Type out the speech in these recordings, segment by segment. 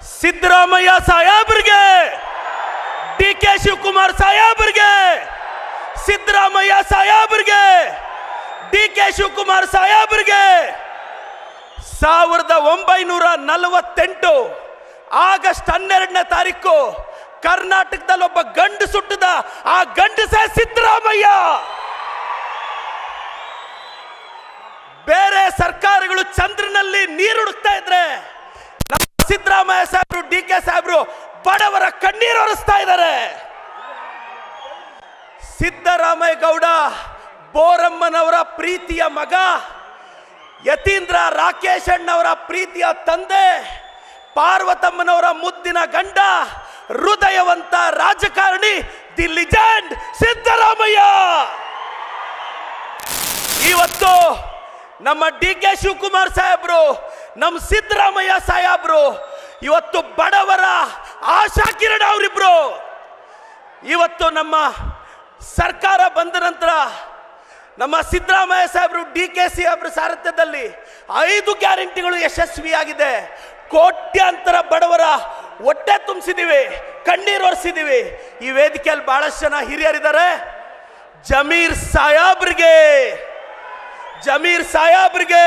ಸಿದ್ದರಾಮಯ್ಯ ಸಾಹೇಬ್ರಿಗೆ, D K Shivakumar ಸಾಹೇಬ್ರಿಗೆ, ಸಿದ್ದರಾಮಯ್ಯ ಸಾಹೇಬ್ರಿಗೆ, ಡಿ ಕೆ ಶಿವಕುಮಾರ್ ಸಾಹೇಬ್ರಿಗೆ 1948 ಆಗಸ್ಟ್ 12ನೇ ತಾರೀಕು ಕರ್ನಾಟಕದಲ್ಲಿ ಒಬ್ಬ ಗಂಡು ಸುಟ್ಟದ. ಆ ಗಂಡಸೇ ಸಿದ್ದರಾಮಯ್ಯ. ಬೇರೆ ಸರ್ಕಾರಗಳು ಚಂದ್ರನಲ್ಲಿ ನೀರು ಹುಡುಕ್ತಾ ಇದ್ರೆ ನಮ್ಮ ಸಿದ್ದರಾಮಯ್ಯ ಸಾಹೇಬ್ರು, ಡಿ ಕೆ ಸಾಹೇಬ್ರು ಬಡವರ ಕಣ್ಣೀರು ಒರೆಸ್ತಾ ಇದ್ದಾರೆ. ಸಿದ್ದರಾಮಯ್ಯ ಗೌಡ ಬೋರಮ್ಮನವರ ಪ್ರೀತಿಯ ಮಗ, ಯತೀಂದ್ರ ರಾಕೇಶ್ ಅಣ್ಣವರ ಪ್ರೀತಿಯ ತಂದೆ, ಪಾರ್ವತಮ್ಮನವರ ಮುದ್ದಿನ ಗಂಡ, ಹೃದಯವಂತ ರಾಜಕಾರಣಿ, ದಿ ಲಿಜೆಂಡ್ ಸಿದ್ದರಾಮಯ್ಯ. ಇವತ್ತು ನಮ್ಮ ಡಿ ಕೆ ಶಿವಕುಮಾರ್ ಸಾಹೇಬ್ರು, ನಮ್ಮ ಸಿದ್ದರಾಮಯ್ಯ ಸಾಹೇಬ್ರು ಇವತ್ತು ಬಡವರ ಆಶಾ ಕಿರಣ ಅವರಿಬ್ರು. ಇವತ್ತು ನಮ್ಮ ಸರ್ಕಾರ ಬಂದ ನಂತರ ನಮ್ಮ ಸಿದ್ದರಾಮಯ್ಯ ಸಾಹೇಬ್ರು, ಡಿ ಕೆ ಸಾಹೇಬ್ರ ಸಾರಥ್ಯದಲ್ಲಿ 5 ಗ್ಯಾರಂಟಿಗಳು ಯಶಸ್ವಿಯಾಗಿದೆ. ಕೋಟ್ಯಾಂತರ ಬಡವರ ಹೊಟ್ಟೆ ತುಂಬಿಸಿದೀವಿ, ಕಣ್ಣೀರು ಒರೆಸಿದೀವಿ. ಈ ವೇದಿಕೆಯಲ್ಲಿ ಬಹಳಷ್ಟು ಜನ ಹಿರಿಯರಿದ್ದಾರೆ. ಜಮೀರ್ ಸಾಹೇಬ್ರಿಗೆ,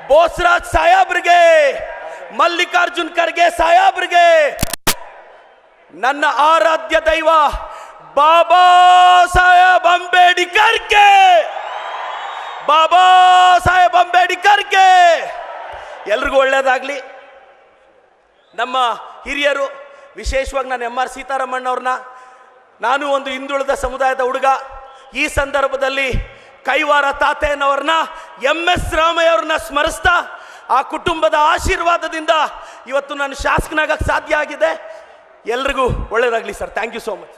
ಬೋಸರಾಜ್ ಸಾಹೇಬ್ರಿಗೆ, ಮಲ್ಲಿಕಾರ್ಜುನ್ ಖರ್ಗೆ ಸಾಹೇಬ್ರಿಗೆ, ನನ್ನ ಆರಾಧ್ಯ ದೈವ ಬಾಬಾ ಸಾಹೇಬ್ ಅಂಬೇಡ್ಕರ್ಗೆ ಎಲ್ರಿಗೂ ಒಳ್ಳೇದಾಗ್ಲಿ. ನಮ್ಮ ಹಿರಿಯರು, ವಿಶೇಷವಾಗಿ ನಾನು ಎಂ ಆರ್ ಸೀತಾರಾಮಣ್ಣವ್ರನ್ನ, ನಾನು ಒಂದು ಹಿಂದುಳಿದ ಸಮುದಾಯದ ಹುಡುಗ, ಈ ಸಂದರ್ಭದಲ್ಲಿ ಕೈವಾರ ತಾತಯ್ಯನವ್ರನ್ನ, ಎಂ ಎಸ್ ರಾಮಯ್ಯ ಅವ್ರನ್ನ ಸ್ಮರಿಸ್ತಾ, ಆ ಕುಟುಂಬದ ಆಶೀರ್ವಾದದಿಂದ ಇವತ್ತು ನಾನು ಶಾಸಕನಾಗಕ್ಕೆ ಸಾಧ್ಯ ಆಗಿದೆ. ಎಲ್ರಿಗೂ ಒಳ್ಳೇದಾಗ್ಲಿ sir. Thank you so much.